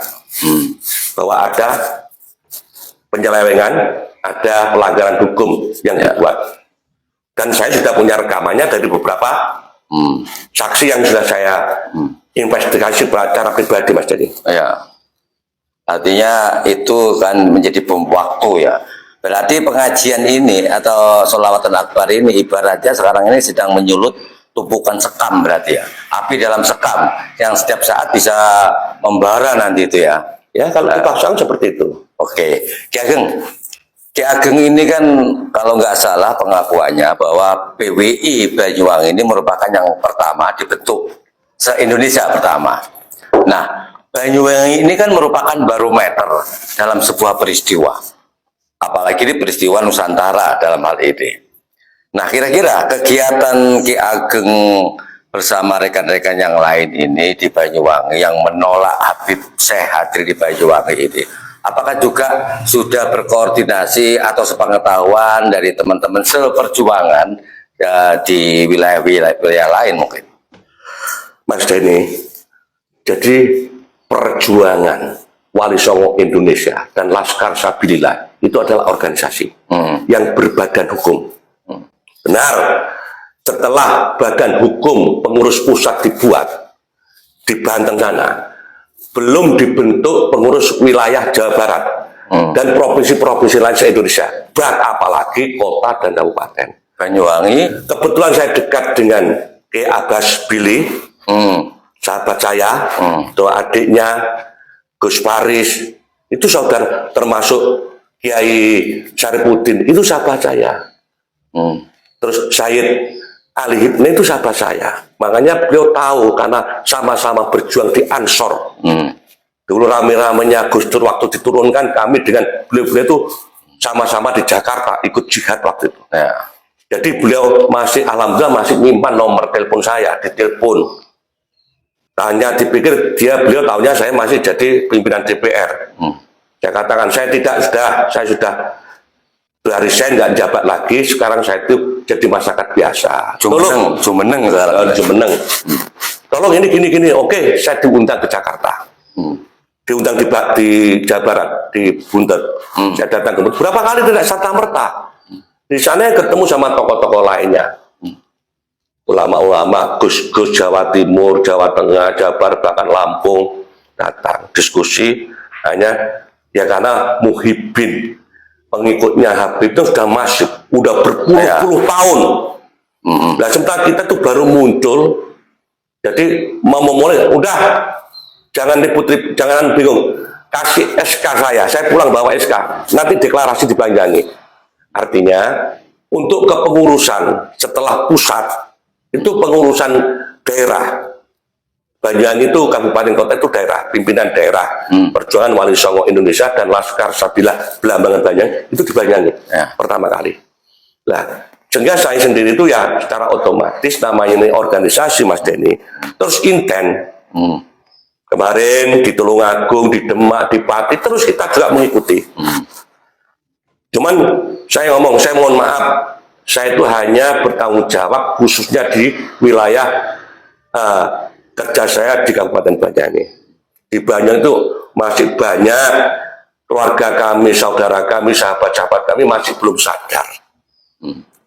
bahwa ada penyelewengan, ada pelanggaran hukum yang dibuat, dan saya sudah punya rekamannya dari beberapa saksi yang sudah saya investigasi secara pribadi, Mas Dedi. Ya, artinya itu kan menjadi bom waktu ya. Berarti pengajian ini atau sholawatan akbar ini ibaratnya sekarang ini sedang menyulut tumpukan sekam berarti ya. Api dalam sekam yang setiap saat bisa membara nanti itu ya. Ya, kalau dipasang seperti itu. Oke, Ki Ageng ini kan kalau nggak salah pengakuannya bahwa PWI Banyuwangi ini merupakan yang pertama dibentuk se-Indonesia pertama. Nah, Banyuwangi ini kan merupakan barometer dalam sebuah peristiwa. Apalagi ini peristiwa Nusantara dalam hal ini. Nah, kira-kira kegiatan Ki Ageng bersama rekan-rekan yang lain ini di Banyuwangi yang menolak Habib Syekh hadir di Banyuwangi ini, apakah juga sudah berkoordinasi atau sepengetahuan dari teman-teman seperjuangan ya, di wilayah lain mungkin? Mas Denny, jadi perjuangan Wali Songo Indonesia dan Laskar Sabilillah itu adalah organisasi yang berbadan hukum. Benar, setelah badan hukum pengurus pusat dibuat di Banten sana, belum dibentuk pengurus wilayah Jawa Barat dan provinsi-provinsi lain se-Indonesia, apalagi kota dan kabupaten. Banyuwangi, kebetulan saya dekat dengan Ki Abbas Billy, sahabat saya, doa adiknya Gus Paris, itu saudara, termasuk Kiai Syarifuddin, itu sahabat saya. Terus Said Ali Hibni itu sahabat saya. Makanya beliau tahu karena sama-sama berjuang di Ansor. Dulu rame-ramenya Gus Dur waktu diturunkan, kami dengan beliau-beliau itu sama-sama di Jakarta ikut jihad waktu itu. ya. Jadi beliau masih, alhamdulillah masih nyimpan nomor telepon saya, ditelepon. Hanya dipikir beliau tahunya saya masih jadi pimpinan DPR. Saya katakan saya sudah resign, nggak jabat lagi. Sekarang saya itu jadi masyarakat biasa. Jumeneng sekarang. Jumeneng. Tolong ini gini. Oke, saya diundang ke Jakarta. Diundang di Jawa Barat, di Buntet. Saya datang ke berapa kali tidak serta-merta. Di sana ketemu sama tokoh-tokoh lainnya. Ulama-ulama, Gus Jawa Timur, Jawa Tengah, Jawa Barat, bahkan Lampung, datang diskusi. Hanya ya karena Muhyiddin, pengikutnya Habib itu sudah masif, udah berpuluh-puluh tahun. Nah, sementara kita tuh baru muncul, jadi mau memulai, udah jangan ribut-ribut, jangan bingung, kasih SK saya pulang bawa SK, nanti deklarasi di Banyuwangi. Artinya untuk kepengurusan setelah pusat, itu pengurusan daerah. Banyuwangi itu kabupaten kota itu daerah, pimpinan daerah, perjuangan Wali Songo Indonesia dan Laskar Sabilillah Belambangan Banyuwangi itu di Banyuwangi pertama kali. Nah, sehingga saya sendiri itu ya secara otomatis namanya ini organisasi, Mas Denny, terus inten. Kemarin di Tulungagung, di Demak, di Pati, terus kita juga mengikuti. Cuman saya mohon maaf, saya itu hanya bertanggung jawab khususnya di wilayah kerja saya di Kabupaten Banyuwangi. Di Banyuwangi itu masih banyak keluarga kami, saudara kami, sahabat-sahabat kami masih belum sadar.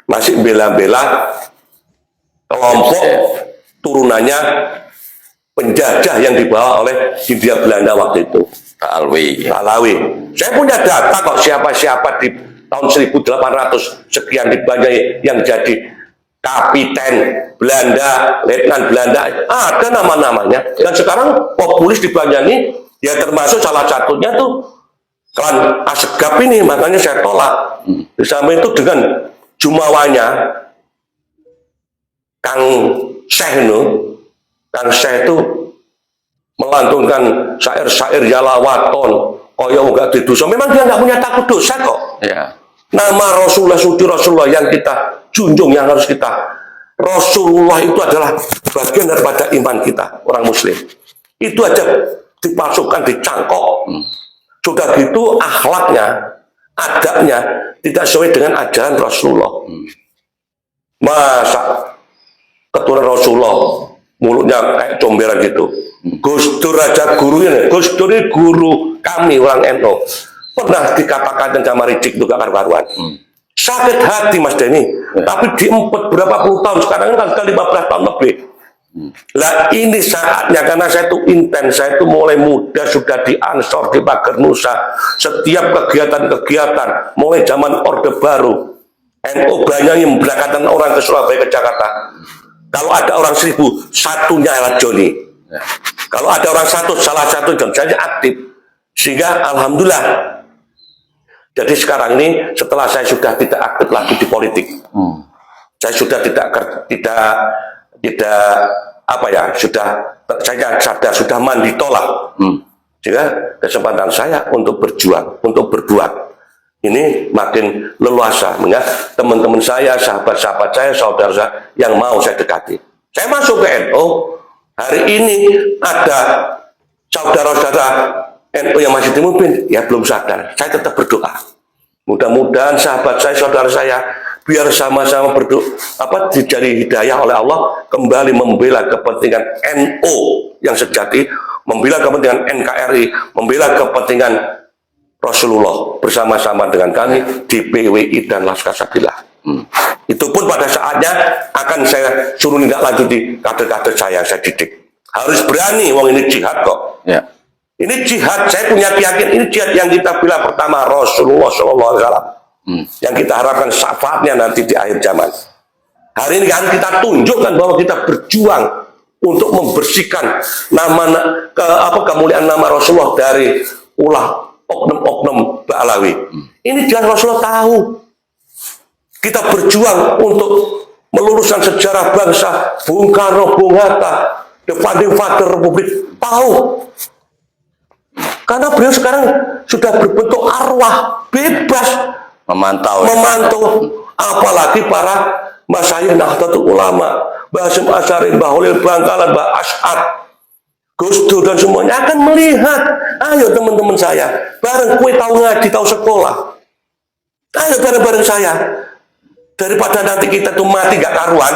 Masih bela-bela kelompok turunannya penjajah yang dibawa oleh Hindia Belanda waktu itu. Alawi. Saya punya data kok siapa-siapa di tahun 1800 sekian di Banyuwangi yang jadi kapiten Belanda, letnan Belanda, ada nama-namanya. Dan sekarang populis di Banyuwangi ya termasuk salah satunya tuh klan Asegaf ini, makanya saya tolak. Di samping itu dengan jumawanya Kang Syekh itu melantunkan syair-syair Yalawaton kaya enggak didosa. Memang dia enggak punya takut dosa kok. Ya. Nama Rasulullah, suci Rasulullah yang kita junjung, yang harus kita, Rasulullah itu adalah bagian daripada iman kita, orang muslim. Itu aja dipasukkan, dicangkok. Sudah gitu akhlaknya, adabnya tidak sesuai dengan ajaran Rasulullah. Masa keturunan Rasulullah mulutnya kayak comberan gitu. Gus Dur aja gurunya, Gus Dur ini guru kami orang NU. Pernah dikatakan sama Rizik juga karuan. Sakit hati Mas Denny, tapi diempet berapa puluh tahun, sekarang kan 15 tahun lebih. Lah ini saatnya, karena saya itu intens, saya itu mulai muda sudah di Ansor, di Pagar Nusa, setiap kegiatan-kegiatan, mulai zaman Orde Baru, NU banyak yang memberangkatkan orang ke Surabaya, ke Jakarta. Kalau ada orang 1000, satunya adalah Joni. Kalau ada orang satu, salah satu saya aktif. Sehingga Alhamdulillah, jadi sekarang ini setelah saya sudah tidak aktif lagi di politik, saya sudah tidak apa ya, saya sadar sudah mandi tolak. Sehingga kesempatan saya untuk berjuang, untuk berbuat ini makin leluasa. Mengingat teman-teman saya, sahabat-sahabat saya, saudara saya yang mau saya dekati. Saya masuk ke NU, hari ini ada saudara-saudara NU yang masih dipimpin, ya belum sadar. Saya tetap berdoa. Mudah-mudahan sahabat saya, saudara saya, biar sama-sama berdoa, diberi hidayah oleh Allah, kembali membela kepentingan NU yang sejati, membela kepentingan NKRI, membela kepentingan Rasulullah bersama-sama dengan kami di PWI dan Laskar Sabilah. Itu pun pada saatnya akan saya suruh tindak lanjuti kader-kader saya didik. Harus berani, wong ini jihad kok. Ya. Ini jihad, saya punya keyakinan ini jihad yang kita bela pertama Rasulullah SAW, yang kita harapkan syafaatnya nanti di akhir zaman. Hari ini kan kita tunjukkan bahwa kita berjuang untuk membersihkan kemuliaan nama Rasulullah dari ulah oknum-oknum Ba'alawi. Ini jelas Rasulullah tahu. Kita berjuang untuk meluruskan sejarah bangsa. Bung Karno, Bung Hatta, the founding father Republik, tahu. Karena beliau sekarang sudah berbentuk arwah, bebas Memantau. Apalagi para masyayikh Nahdlatul Ulama, Mbah Hasyim Asy'ari, Mbah Holil Bangkalan, Mbah Asy'ad, Gus Dur dan semuanya akan melihat. Ayo teman-teman saya, bareng kue tahu ngaji, tahu sekolah. Ayo bareng-bareng saya. Daripada nanti kita tuh mati gak karuan.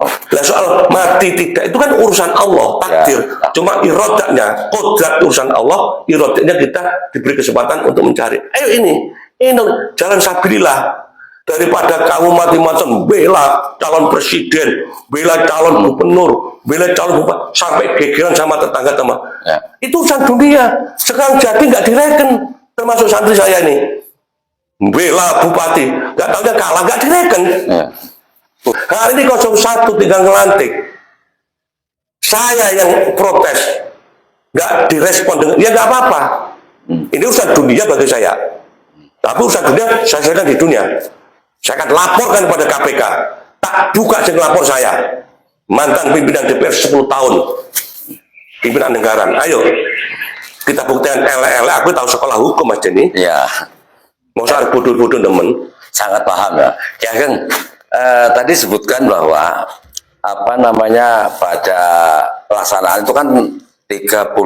Nah, soal mati tidak, itu kan urusan Allah, takdir. Ya. Cuma irodanya, kodrat urusan Allah, irodanya kita diberi kesempatan untuk mencari. Ayo ini jalan sabilillah. Daripada kamu mati-matian bela calon presiden, bela calon gubernur, bela calon bupati, sampai gegeran sama tetangga-teman. Ya. Itu urusan dunia. Sekarang jadi nggak direken, termasuk santri saya ini. Bela bupati, nggak tahunya kalah, nggak direken. Ya. Hari ini 01 tinggal ngelantik. Saya yang protes, nggak direspon dengan, ya nggak apa-apa. Ini urusan dunia bagi saya. Tapi urusan dunia, saya selesaikan di dunia. Saya akan laporkan pada KPK. Tak buka yang lapor saya. Mantan pimpinan DPR 10 tahun. Pimpinan negara. Ayo, kita buktikan ele-ele. Aku tahu sekolah hukum, Mas Denny. Ya. Mau soal bodoh-bodoh temen. Sangat paham ya. Ya kan, tadi sebutkan bahwa pada pelaksanaan itu kan 31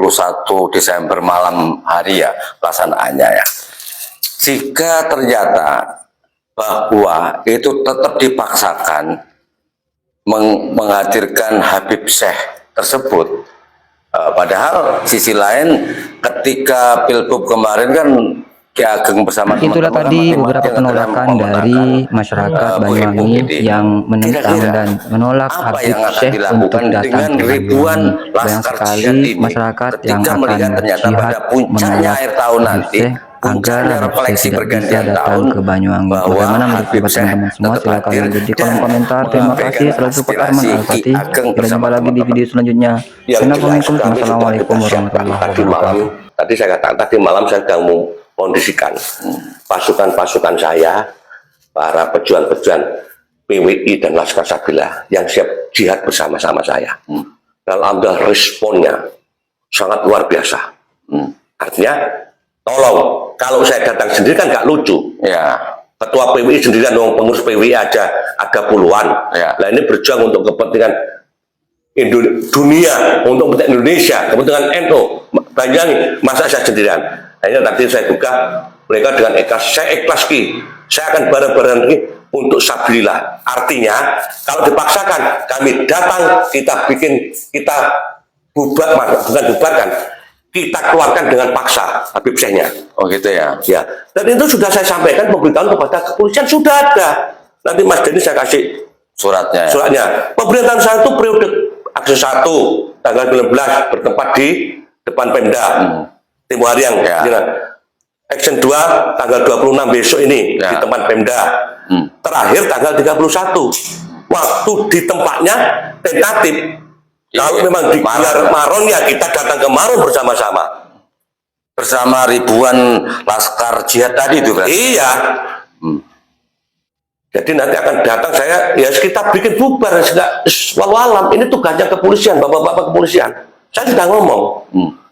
Desember malam hari ya pelaksanaannya ya. Jika ternyata bahwa itu tetap dipaksakan menghadirkan Habib Syekh tersebut, padahal sisi lain ketika Pilgub kemarin kan Ki Ageng bersama itulah tadi beberapa penolakan dari masyarakat Banyuwangi yang menentang dan menolak Habib Syekh untuk datang ke Banyuwangi. Banyak sekali masyarakat yang akan jihad menolak akhir tahun nanti agar Habib Syekh tidak bisa datang ke Banyuwangi. Bagaimana menurut pendapat teman-teman semua? Silakan lanjut di kolom komentar. Terima kasih. Selalu support Arman Al-Fatih. Kita jumpa lagi di video selanjutnya. Assalamualaikum warahmatullahi wabarakatuh. Tadi saya katakan, tadi malam saya sedang mengkondisikan pasukan-pasukan saya, para pejuang-pejuang PWI dan Laskar Sabila yang siap jihad bersama-sama saya. Dan alhamdulillah responnya sangat luar biasa. Artinya, tolong, kalau saya datang sendiri kan nggak lucu. Ya. Ketua PWI sendirian, pengurus PWI aja ada puluhan. Ya. Nah ini berjuang untuk kepentingan dunia, untuk kepentingan Indonesia, kepentingan NU. Banyaknya, masa saya sendirian. Akhirnya tadi saya buka mereka dengan ikhlas. Saya ikhlas ki. Saya akan bareng-bareng untuk sabilillah. Artinya, kalau dipaksakan, kami datang, kita bubar, bukan bubarkan, kita keluarkan dengan paksa Habib Syekhnya. Oh gitu ya. Ya, dan itu sudah saya sampaikan pemberitahuan kepada kepolisian, sudah ada. Nanti Mas Denny saya kasih Suratnya. suratnya. Pemerintahan saya itu periode aksi 1 tanggal 19 bertempat di depan Pemda. Tempo hari yang Action 2 tanggal 26 besok ini di tempat Pemda. Terakhir tanggal 31. Waktu di tempatnya tentatif. Kalau memang digelar Maron ya kita datang ke Maron bersama-sama. Bersama ribuan laskar jihad tadi itu, berarti. Iya. Jadi nanti akan datang saya, ya kita bikin bubar, walau alam. Ini tugasnya kepolisian, bapak-bapak kepolisian. Saya sudah ngomong,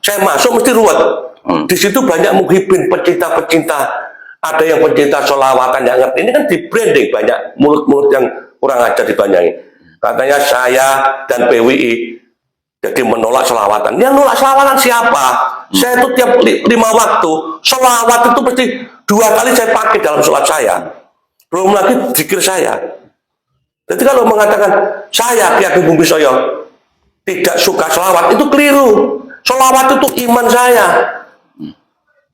saya masuk mesti ruwet. Di situ banyak muhibin, pecinta-pecinta, ada yang pecinta sholawatan yang ngerti. Ini kan di branding banyak mulut-mulut yang kurang ajar dibanyain. Katanya saya dan PWI jadi menolak sholawatan. Yang nolak sholawatan siapa? Saya itu tiap 5 waktu sholawat itu pasti 2 kali saya pakai dalam sholat saya. Belum lagi zikir saya. Jadi kalau mengatakan saya Ki Ageng Bumi Soyo tidak suka sholawat, itu keliru. Sholawat itu iman saya.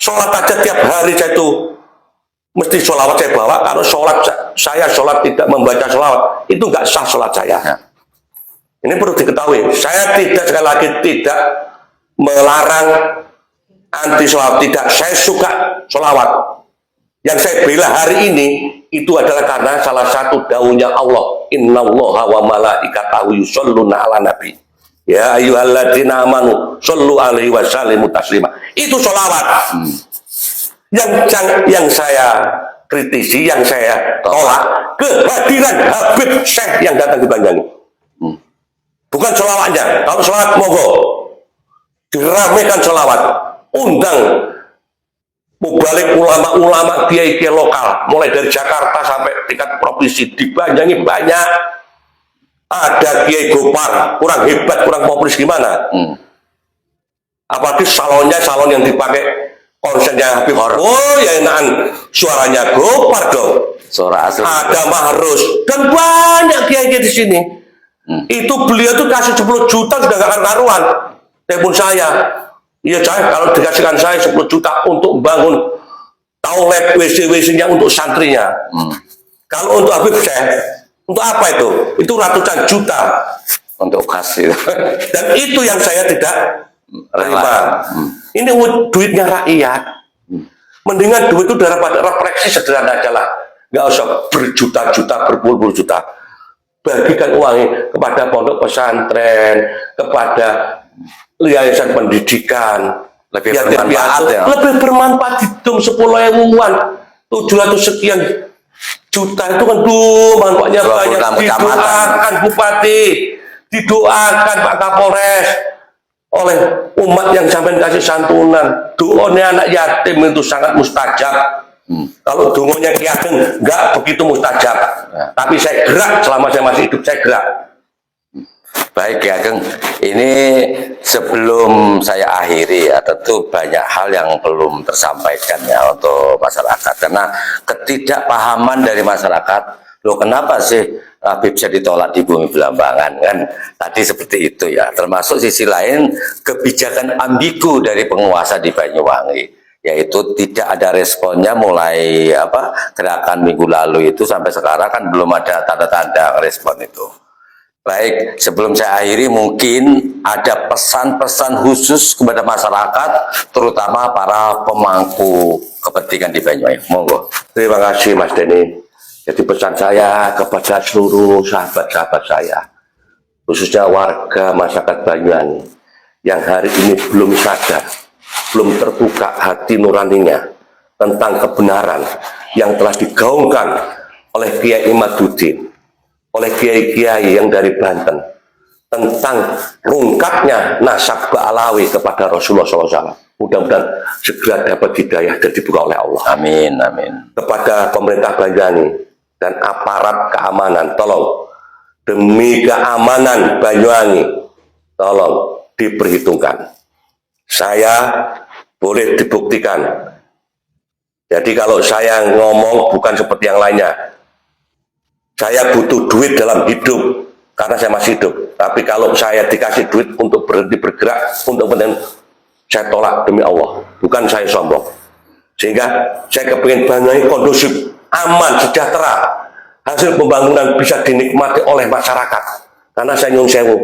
Sholat aja tiap hari saya itu mesti sholawat saya bawa. Kalau saya sholat tidak membaca sholawat, itu nggak sah sholat saya. Ini perlu diketahui. Saya tidak, sekali lagi tidak melarang anti sholawat, tidak. Saya suka sholawat. Yang saya bela hari ini itu adalah karena salah satu daunnya Allah. Innallaha wa malaikatahu yusholluna ala nabi. Ya ayyuhalladzina amanu shollu alaihi wa sallimu taslima. Itu sholawat. Yang saya kritisi, yang saya tolak, kehadiran Habib Syekh yang datang di Banyuwangi. Bukan sholawatnya. Kalau sholawat monggo diramaikan sholawat, undang mubalik ulama-ulama kiai-kiai lokal, mulai dari Jakarta sampai tingkat provinsi. Di Banyuwangi banyak. Ada Kiai Gopar, kurang hebat, kurang populis gimana? Apalagi salon yang dipakai konsennya Habib. Oh ya enakan suaranya Gopar dong. Suara asli. Ada Mahrus dan banyak kiai-kiai di sini. Itu beliau tuh kasih 10 juta sudah gak karuan. Telepon saya. Iya saya kalau dikasihkan saya 10 juta untuk bangun toilet WC-WC-nya untuk santrinya. Kalau untuk Habib Syekh, untuk apa itu? Itu ratusan juta Untuk kasih. dan itu yang saya tidak terima. Ini duitnya rakyat. Mendingan duit itu daripada refleksi sederhana aja lah. Nggak usah berjuta-juta, berpuluh-puluh juta. Bagikan uangnya kepada pondok pesantren, kepada yayasan pendidikan, Lebih bermanfaat ya. lebih bermanfaat. Hitung 10.000-an, 700 sekian juta itu kan manfaatnya banyak. Didoakan Bupati, didoakan Pak Kapolres, oleh umat yang sampai kasih santunan. Doanya anak yatim itu sangat mustajab. Kalau dongonya Ki Ageng nggak begitu mustajab, tapi saya gerak selama saya masih hidup, saya gerak. Baik Ki Ageng, ini sebelum saya akhiri ya, tentu banyak hal yang belum tersampaikan ya untuk masyarakat, karena ketidakpahaman dari masyarakat, loh kenapa sih Habib Syekh ditolak di Bumi Belambangan, kan tadi seperti itu ya. Termasuk sisi lain kebijakan ambigu dari penguasa di Banyuwangi, yaitu tidak ada responnya mulai gerakan minggu lalu itu sampai sekarang kan belum ada tanda-tanda respon itu. Baik, sebelum saya akhiri mungkin ada pesan-pesan khusus kepada masyarakat, terutama para pemangku kepentingan di Banyuwangi. Monggo. Terima kasih Mas Denny. Jadi pesan saya kepada seluruh sahabat-sahabat saya, khususnya warga masyarakat Banyuwangi yang hari ini belum sadar, belum terbuka hati nuraninya tentang kebenaran yang telah digaungkan oleh Kiai Imaduddin, oleh kiai-kiai yang dari Banten tentang lengkapnya nasab Ba'alawi kepada Rasulullah SAW. Mudah-mudahan segera dapat hidayah dan dibuka oleh Allah. Amin, amin. Kepada pemerintah Banyuwangi dan aparat keamanan, tolong demi keamanan Banyuwangi, tolong diperhitungkan. Saya boleh dibuktikan. Jadi kalau saya ngomong bukan seperti yang lainnya. Saya butuh duit dalam hidup karena saya masih hidup. Tapi kalau saya dikasih duit untuk berhenti bergerak untuk kepentingan, saya tolak demi Allah. Bukan saya sombong. Sehingga saya kepingin Banyuwangi kondusif, aman, sejahtera. Hasil pembangunan bisa dinikmati oleh masyarakat. Karena saya nyun sewu.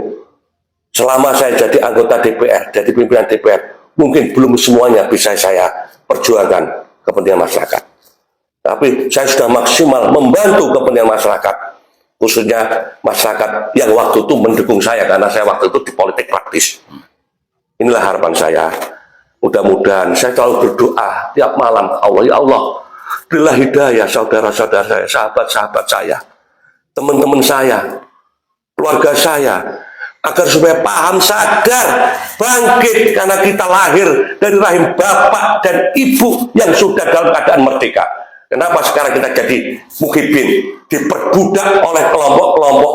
Selama saya jadi anggota DPR, jadi pimpinan DPR, mungkin belum semuanya bisa saya perjuangkan kepentingan masyarakat. Tapi saya sudah maksimal membantu kepentingan masyarakat, khususnya masyarakat yang waktu itu mendukung saya, karena saya waktu itu di politik praktis. Inilah harapan saya. Mudah-mudahan saya selalu berdoa tiap malam ke Allah, ya Allah, berilah hidayah saudara-saudara saya, sahabat-sahabat saya, teman-teman saya, keluarga saya, agar supaya paham, sadar, bangkit, karena kita lahir dari rahim bapak dan ibu yang sudah dalam keadaan merdeka. Kenapa sekarang kita jadi muhibin, diperbudak oleh kelompok-kelompok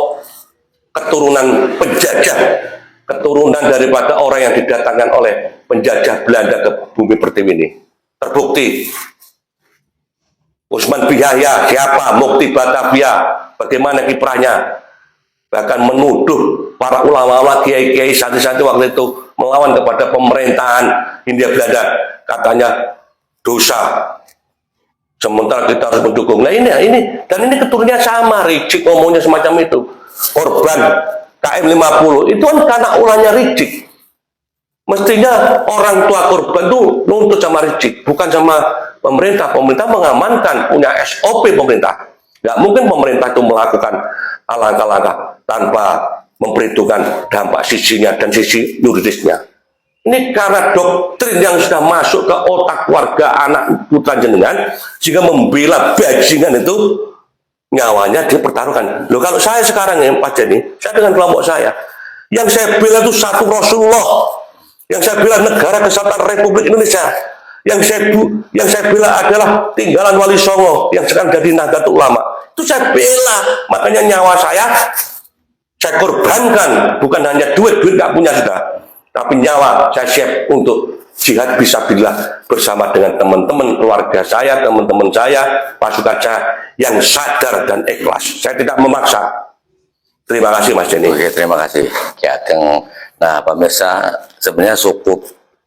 keturunan penjajah, keturunan daripada orang yang didatangkan oleh penjajah Belanda ke bumi pertiwi ini. Terbukti Usman Bihaya, siapa? Mukti Batavia, bagaimana kiprahnya? Bahkan menuduh para ulama-ulama, kiai-kiai, santri-santri waktu itu melawan kepada pemerintahan Hindia Belanda, katanya dosa. Sementara kita harus mendukung. Nah ini dan ini keturunannya sama, Rizik ngomongnya semacam itu. Korban KM 50 itu kan karena ulahnya Rizik. Mestinya orang tua korban itu nuntut sama Rizik, bukan sama pemerintah. Pemerintah mengamankan, punya SOP pemerintah. Nggak mungkin pemerintah itu melakukan langkah-langkah tanpa memperhitungkan dampak sisinya dan sisi yuridisnya. Ini karena doktrin yang sudah masuk ke otak warga anak putra jenengan, sehingga membela bajingan itu nyawanya dipertaruhkan. Loh, kalau saya sekarang ya Pak Jenny, saya dengan kelompok saya, yang saya bela itu satu Rasulullah, yang saya bela negara kesatuan Republik Indonesia, yang saya bela adalah tinggalan Wali Songo yang sekarang jadi Nahdlatul Ulama. Itu saya bela, makanya nyawa saya korbankan, bukan hanya duit nggak punya sudah, tapi nyawa saya siap untuk jihad fisabilillah bersama dengan teman-teman keluarga saya, teman-teman saya, pasukan saya yang sadar dan ikhlas. Saya tidak memaksa. Terima kasih Mas Denny. Oke, terima kasih Ki Ageng. Nah pemirsa, sebenarnya cukup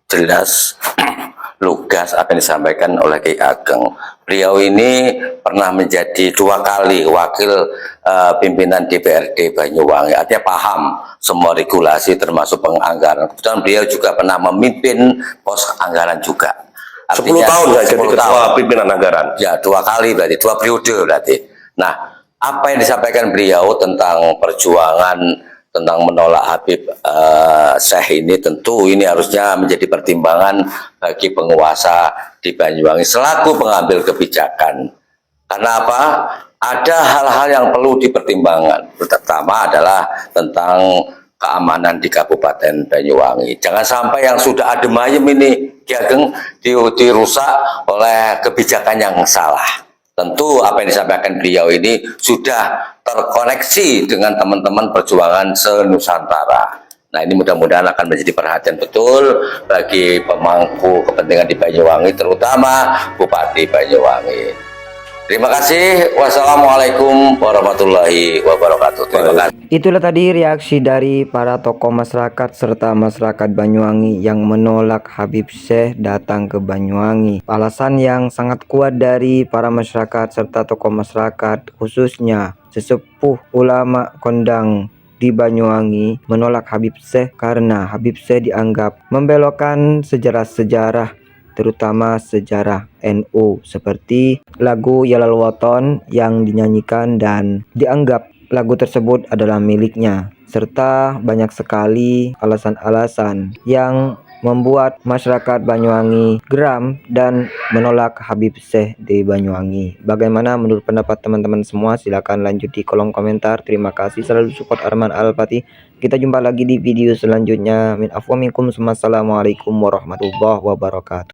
jelas lugas apa yang disampaikan oleh Ki Ageng. Beliau ini pernah menjadi 2 kali wakil pimpinan DPRD Banyuwangi, artinya paham semua regulasi termasuk penganggaran. Kebetulan beliau juga pernah memimpin pos anggaran juga. Artinya, 10 tahun saya jadi ketua pimpinan anggaran. Ya, 2 kali berarti, 2 periode berarti. Nah, apa yang disampaikan beliau tentang perjuangan, tentang menolak Habib Syekh ini, tentu ini harusnya menjadi pertimbangan bagi penguasa di Banyuwangi selaku pengambil kebijakan. Karena apa? Ada hal-hal yang perlu dipertimbangkan. Pertama adalah tentang keamanan di Kabupaten Banyuwangi. Jangan sampai yang sudah adem ayem ini Ki Ageng dirusak oleh kebijakan yang salah. Tentu apa yang disampaikan beliau ini sudah terkoneksi dengan teman-teman perjuangan se-Nusantara. Nah ini mudah-mudahan akan menjadi perhatian betul bagi pemangku kepentingan di Banyuwangi, terutama Bupati Banyuwangi. Terima kasih. Wassalamualaikum warahmatullahi wabarakatuh. Terima kasih. Itulah tadi reaksi dari para tokoh masyarakat serta masyarakat Banyuwangi yang menolak Habib Syekh datang ke Banyuwangi. Alasan yang sangat kuat dari para masyarakat serta tokoh masyarakat, khususnya sesepuh ulama kondang di Banyuwangi, menolak Habib Syekh karena Habib Syekh dianggap membelokkan sejarah-sejarah, terutama sejarah NU, seperti lagu Yalal Waton yang dinyanyikan dan dianggap lagu tersebut adalah miliknya, serta banyak sekali alasan-alasan yang membuat masyarakat Banyuwangi geram dan menolak Habib Syekh di Banyuwangi. Bagaimana menurut pendapat teman-teman semua? Silahkan lanjut di kolom komentar. Terima kasih selalu support Arman Al-Fatih. Kita jumpa lagi di video selanjutnya. Min afwa minkum. Assalamualaikum warahmatullahi wabarakatuh.